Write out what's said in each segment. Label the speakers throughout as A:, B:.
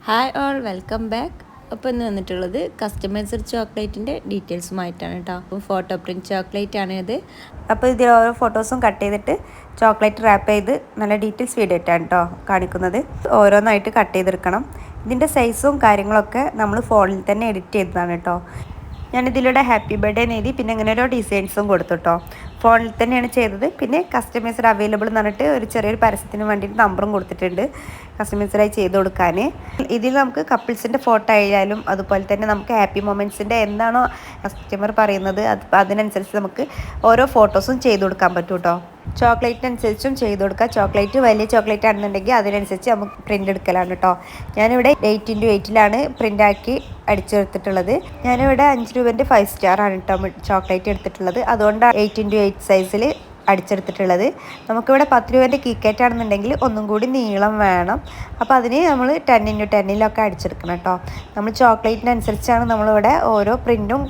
A: Hi all welcome back. അപ്പോൾ ഇന്ന് വന്നിട്ടുള്ളത് കസ്റ്റമൈസ്ഡ് ചോക്ലേറ്റിൻ്റെ ഡീറ്റെയിൽസുമായിട്ടാണ് കേട്ടോ. അപ്പോൾ ഫോട്ടോ പ്രിൻറ്റ് ചോക്ലേറ്റ് ആണ് ഇത്. അപ്പോൾ ഇതിൽ ഓരോ ഫോട്ടോസും കട്ട് ചെയ്തിട്ട് ചോക്ലേറ്റ് റാപ്പ് ചെയ്ത് നല്ല ഡീറ്റെയിൽസ് വീഡിയോ ആയിട്ടാണ് കേട്ടോ കാണിക്കുന്നത്. ഓരോന്നായിട്ട് കട്ട് ചെയ്തെടുക്കണം. ഇതിൻ്റെ സൈസും കാര്യങ്ങളൊക്കെ നമ്മൾ ഫോണിൽ തന്നെ എഡിറ്റ് ചെയ്തതാണ് കേട്ടോ. ഞാനിതിലൂടെ ഹാപ്പി ബർത്ത്ഡേ എഴുതി പിന്നെ ഇങ്ങനെ ഓരോ ഡിസൈൻസും കൊടുത്തു കേട്ടോ. ഫോണിൽ തന്നെയാണ് ചെയ്തത്. പിന്നെ കസ്റ്റമൈസ്ഡ് അവൈലബിൾ എന്ന് പറഞ്ഞിട്ട് ഒരു ചെറിയൊരു പരസ്യത്തിന് വേണ്ടിയിട്ട് നമ്പറും കൊടുത്തിട്ടുണ്ട് കസ്റ്റമൈസ്ഡായി ചെയ്ത് കൊടുക്കാൻ. ഇതിൽ നമുക്ക് കപ്പിൾസിൻ്റെ ഫോട്ടോ ആയാലും അതുപോലെ തന്നെ നമുക്ക് ഹാപ്പി മൊമെൻറ്റ്സിൻ്റെ എന്താണോ കസ്റ്റമർ പറയുന്നത് അതിനനുസരിച്ച് നമുക്ക് ഓരോ ഫോട്ടോസും ചെയ്ത് കൊടുക്കാൻ പറ്റും കേട്ടോ. ചോക്ലേറ്റിനനുസരിച്ചും ചെയ്ത് കൊടുക്കുക. ചോക്ലേറ്റ് വലിയ ചോക്ലേറ്റ് ആണെന്നുണ്ടെങ്കിൽ അതിനനുസരിച്ച് നമുക്ക് പ്രിൻ്റ് എടുക്കലാണ് കേട്ടോ. ഞാനിവിടെ 8x8 പ്രിൻ്റാക്കി അടിച്ചെടുത്തിട്ടുള്ളത്. ഞാനിവിടെ 5 രൂപേൻ്റെ 5 സ്റ്റാർ ആണ് കേട്ടോ ചോക്ലേറ്റ് എടുത്തിട്ടുള്ളത്. അതുകൊണ്ടാണ് 8x8 സൈസിൽ അടിച്ചെടുത്തിട്ടുള്ളത്. നമുക്കിവിടെ 10 രൂപേൻ്റെ കിക്കറ്റ് ആണെന്നുണ്ടെങ്കിൽ ഒന്നും കൂടി നീളം വേണം. അപ്പോൾ അതിന് നമ്മൾ 10x10 അടിച്ചെടുക്കണം കേട്ടോ. നമ്മൾ ചോക്ലേറ്റിനനുസരിച്ചാണ് നമ്മളിവിടെ ഓരോ പ്രിൻറ്റും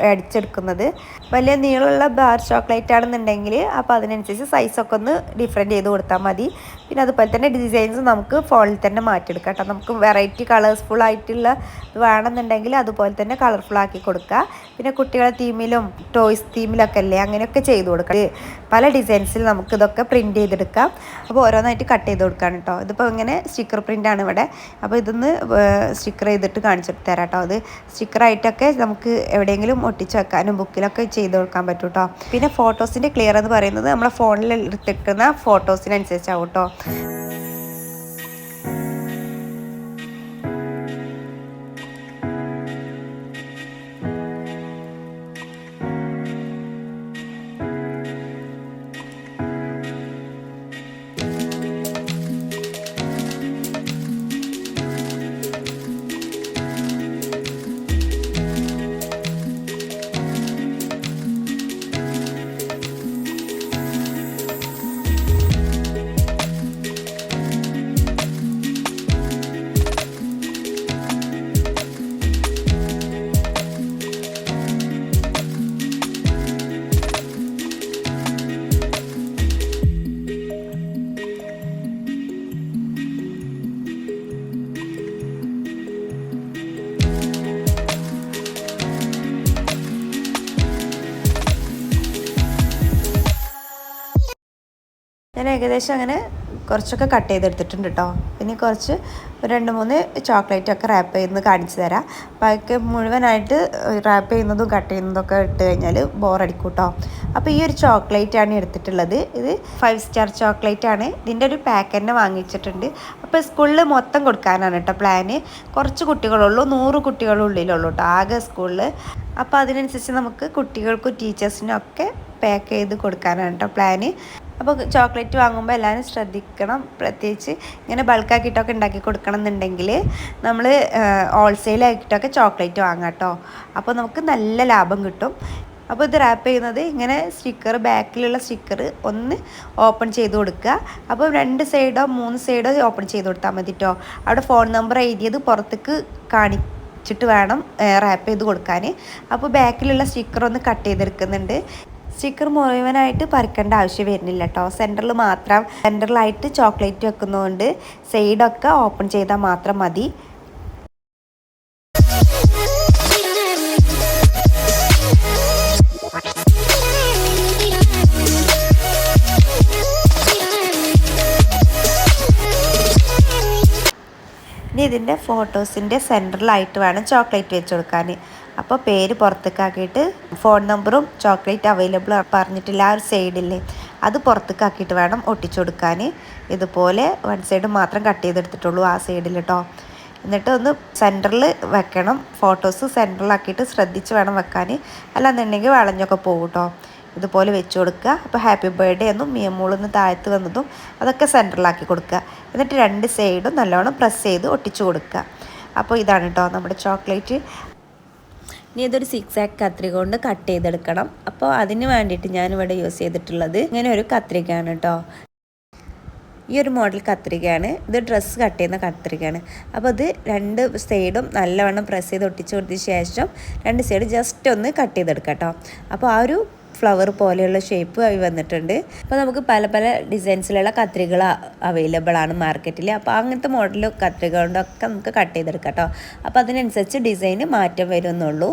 A: അടിച്ചെടുക്കുന്നത്. വലിയ നീളമുള്ള ബാർ ചോക്ലേറ്റ് ആണെന്നുണ്ടെങ്കിൽ അപ്പോൾ അതിനനുസരിച്ച് സൈസൊക്കെ ഒന്ന് ഡിഫറെൻറ്റ് ചെയ്ത് കൊടുത്താൽ മതി. പിന്നെ അതുപോലെ തന്നെ ഡിസൈൻസ് നമുക്ക് ഫോണിൽ തന്നെ മാറ്റിയെടുക്കാം കേട്ടോ. നമുക്ക് വെറൈറ്റി കളേഴ്സ്ഫുൾ ആയിട്ടുള്ള ഇത് വേണമെന്നുണ്ടെങ്കിൽ അതുപോലെ തന്നെ കളർഫുൾ ആക്കി കൊടുക്കുക. പിന്നെ കുട്ടികളുടെ തീമിലും ടോയ്സ് തീമിലൊക്കെ അല്ലേ അങ്ങനെയൊക്കെ ചെയ്ത് കൊടുക്കുക. പല ഡിസൈൻസിൽ നമുക്കിതൊക്കെ പ്രിൻറ്റ് ചെയ്തെടുക്കാം. അപ്പോൾ ഓരോന്നായിട്ട് കട്ട് ചെയ്ത് കൊടുക്കുകയാണ് കേട്ടോ. ഇതിപ്പോൾ ഇങ്ങനെ സ്റ്റിക്കർ പ്രിൻ്റാണ് ഇവിടെ. അപ്പോൾ ഇതൊന്ന് സ്റ്റിക്കർ ചെയ്തിട്ട് കാണിച്ചിട്ട് തരാം കേട്ടോ. അത് സ്റ്റിക്കറായിട്ടൊക്കെ നമുക്ക് എവിടെയെങ്കിലും ഒട്ടിച്ച് വെക്കാനും ബുക്കിലൊക്കെ ചെയ്ത് കൊടുക്കാൻ പറ്റും കേട്ടോ. പിന്നെ ഫോട്ടോസിൻ്റെ ക്ലിയർ എന്ന് പറയുന്നത് നമ്മളെ ഫോണിൽ എടുത്തിട്ടുന്ന ഫോട്ടോസിനനുസരിച്ചാവും കേട്ടോ. ഞാൻ ഏകദേശം അങ്ങനെ കുറച്ചൊക്കെ കട്ട് ചെയ്തെടുത്തിട്ടുണ്ട് കേട്ടോ. പിന്നെ കുറച്ച് 2-3 ചോക്ലേറ്റൊക്കെ റാപ്പ് ചെയ്യുന്നത് കാണിച്ചു തരാം. ബാക്കി മുഴുവനായിട്ട് റാപ്പ് ചെയ്യുന്നതും കട്ട് ചെയ്യുന്നതൊക്കെ ഇട്ട് കഴിഞ്ഞാൽ ബോറടിക്കും കേട്ടോ. അപ്പോൾ ഈ ഒരു ചോക്ലേറ്റാണ് എടുത്തിട്ടുള്ളത്. ഇത് 5 സ്റ്റാർ ചോക്ലേറ്റ് ആണ്. ഇതിൻ്റെ ഒരു പാക്ക് തന്നെ വാങ്ങിച്ചിട്ടുണ്ട്. അപ്പോൾ സ്കൂളിൽ മൊത്തം കൊടുക്കാനാണ് കേട്ടോ പ്ലാന്. കുറച്ച് കുട്ടികളുള്ളൂ, 100 കുട്ടികളുള്ളിലുള്ളൂ കേട്ടോ ആകെ സ്കൂളിൽ. അപ്പോൾ അതിനനുസരിച്ച് നമുക്ക് കുട്ടികൾക്കും ടീച്ചേഴ്സിനും ഒക്കെ പാക്ക് ചെയ്ത് കൊടുക്കാനാണ് കേട്ടോ പ്ലാന്. അപ്പോൾ ചോക്ലേറ്റ് വാങ്ങുമ്പോൾ എല്ലാവരും ശ്രദ്ധിക്കണം. പ്രത്യേകിച്ച് ഇങ്ങനെ ബൾക്കാക്കിയിട്ടൊക്കെ ഉണ്ടാക്കി കൊടുക്കണം എന്നുണ്ടെങ്കിൽ നമ്മൾ ഹോൾസെയിലാക്കിയിട്ടൊക്കെ ചോക്ലേറ്റ് വാങ്ങാം കേട്ടോ. അപ്പോൾ നമുക്ക് നല്ല ലാഭം കിട്ടും. അപ്പോൾ ഇത് റാപ്പ് ചെയ്യുന്നത് ഇങ്ങനെ സ്റ്റിക്കർ, ബാക്കിലുള്ള സ്റ്റിക്കർ ഒന്ന് ഓപ്പൺ ചെയ്ത് കൊടുക്കുക. അപ്പോൾ 2 സൈഡോ 3 സൈഡോ ഓപ്പൺ ചെയ്ത് കൊടുത്താൽ മതി കേട്ടോ. അവിടെ ഫോൺ നമ്പർ എഴുതിയത് പുറത്തേക്ക് കാണിച്ചിട്ട് വേണം റാപ്പ് ചെയ്ത് കൊടുക്കാൻ. അപ്പോൾ ബാക്കിലുള്ള സ്റ്റിക്കർ ഒന്ന് കട്ട് ചെയ്തെടുക്കുന്നുണ്ട്. സ്റ്റിക്കർ മുഴുവനായിട്ട് പറിക്കേണ്ട ആവശ്യം വരുന്നില്ല കേട്ടോ. സെൻറ്ററിലായിട്ട് ചോക്ലേറ്റ് വെക്കുന്നതുകൊണ്ട് സൈഡൊക്കെ ഓപ്പൺ ചെയ്താൽ മാത്രം മതി. ഇനി ഇതിൻ്റെ ഫോട്ടോസിൻ്റെ സെൻറ്ററിലായിട്ട് വേണം ചോക്ലേറ്റ് വെച്ച് കൊടുക്കാൻ. അപ്പോൾ പേര് പുറത്തേക്കാക്കിയിട്ട് ഫോൺ നമ്പറും ചോക്ലേറ്റ് അവൈലബിൾ പറഞ്ഞിട്ടില്ല ആ ഒരു സൈഡില്ലേ അത് പുറത്തേക്കാക്കിയിട്ട് വേണം ഒട്ടിച്ചു കൊടുക്കാൻ. ഇതുപോലെ 1 സൈഡ് മാത്രം കട്ട് ചെയ്തെടുത്തിട്ടുള്ളൂ ആ സൈഡിൽ കേട്ടോ. എന്നിട്ട് ഒന്ന് സെൻറ്ററിൽ വെക്കണം. ഫോട്ടോസ് സെൻറ്ററിലാക്കിയിട്ട് ശ്രദ്ധിച്ച് വേണം വെക്കാൻ, അല്ലാന്നുണ്ടെങ്കിൽ വളഞ്ഞൊക്കെ പോകും കേട്ടോ. ഇതുപോലെ വെച്ച് കൊടുക്കുക. അപ്പോൾ ഹാപ്പി ബർത്ത്ഡേ എന്നും മിയമൂളെന്ന് താഴത്ത് വന്നതും അതൊക്കെ സെൻറ്ററിലാക്കി കൊടുക്കുക. എന്നിട്ട് 2 സൈഡും നല്ലോണം പ്രസ് ചെയ്ത് ഒട്ടിച്ചു കൊടുക്കുക. അപ്പോൾ ഇതാണ് കേട്ടോ നമ്മുടെ ചോക്ലേറ്റ്. ഇനി ഇതൊരു 6 കത്രിക കൊണ്ട് കട്ട് ചെയ്തെടുക്കണം. അപ്പോൾ അതിന് വേണ്ടിയിട്ട് ഞാനിവിടെ യൂസ് ചെയ്തിട്ടുള്ളത് ഇങ്ങനെ ഒരു കത്രികയാണ് കേട്ടോ. ഈ ഒരു മോഡൽ കത്രികയാണ്. ഇത് ഡ്രസ്സ് കട്ട് ചെയ്യുന്ന കത്രികയാണ്. അപ്പോൾ ഇത് 2 സൈഡും നല്ലവണ്ണം പ്രസ് ചെയ്ത് ഒട്ടിച്ച് കൊടുത്തതിന് ശേഷം 2 സൈഡ് ജസ്റ്റ് ഒന്ന് കട്ട് ചെയ്തെടുക്കാം കേട്ടോ. അപ്പോൾ ആ ഒരു ഫ്ലവർ പോലെയുള്ള ഷേപ്പ് ആയി വന്നിട്ടുണ്ട്. അപ്പോൾ നമുക്ക് പല പല ഡിസൈൻസിലുള്ള കത്രികൾ അവൈലബിൾ ആണ് മാർക്കറ്റിൽ. അപ്പോൾ അങ്ങനത്തെ മോഡൽ കത്രിക കൊണ്ടൊക്കെ നമുക്ക് കട്ട് ചെയ്തെടുക്കാം കേട്ടോ. അപ്പോൾ അതിനനുസരിച്ച് ഡിസൈന് മാറ്റം വരുമെന്നുള്ളൂ.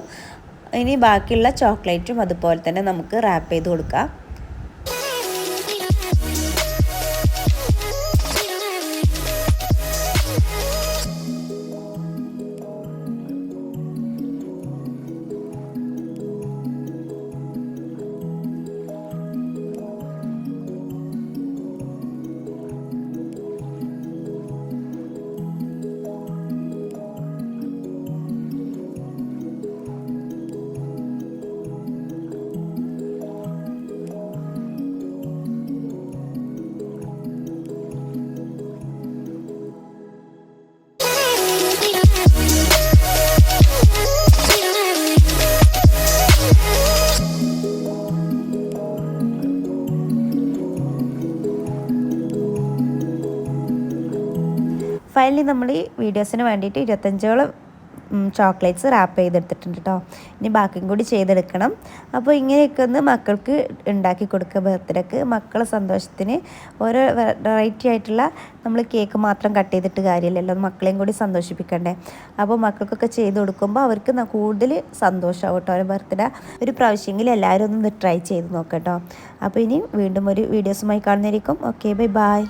A: ഇനി ബാക്കിയുള്ള ചോക്ലേറ്റും അതുപോലെ തന്നെ നമുക്ക് റാപ്പ് ചെയ്ത് കൊടുക്കാം. ഫൈനലി നമ്മൾ ഈ വീഡിയോസിന് വേണ്ടിയിട്ട് 25ഓളം ചോക്ലേറ്റ്സ് റാപ്പ് ചെയ്തെടുത്തിട്ടുണ്ട് കേട്ടോ. ഇനി ബാക്കിയും കൂടി ചെയ്തെടുക്കണം. അപ്പോൾ ഇങ്ങനെയൊക്കെ ഒന്ന് മക്കൾക്ക് ഉണ്ടാക്കി കൊടുക്കുക ബർത്ത്ഡേക്ക്. മക്കളെ സന്തോഷത്തിന് ഓരോ വെറൈറ്റി ആയിട്ടുള്ള നമ്മൾ കേക്ക് മാത്രം കട്ട് ചെയ്തിട്ട് കാര്യമില്ലല്ലോ, മക്കളെയും കൂടി സന്തോഷിപ്പിക്കണ്ടേ. അപ്പോൾ മക്കൾക്കൊക്കെ ചെയ്ത് കൊടുക്കുമ്പോൾ അവർക്ക് കൂടുതൽ സന്തോഷമാവും കേട്ടോ. ഒരു ബർത്ത്ഡേ ഒരു പ്രാവശ്യമെങ്കിലും എല്ലാവരും ഒന്ന് ട്രൈ ചെയ്ത് നോക്കാം കേട്ടോ. അപ്പോൾ ഇനി വീണ്ടും ഒരു വീഡിയോസുമായി കാണുന്നതായിരിക്കും. Okay, bye by.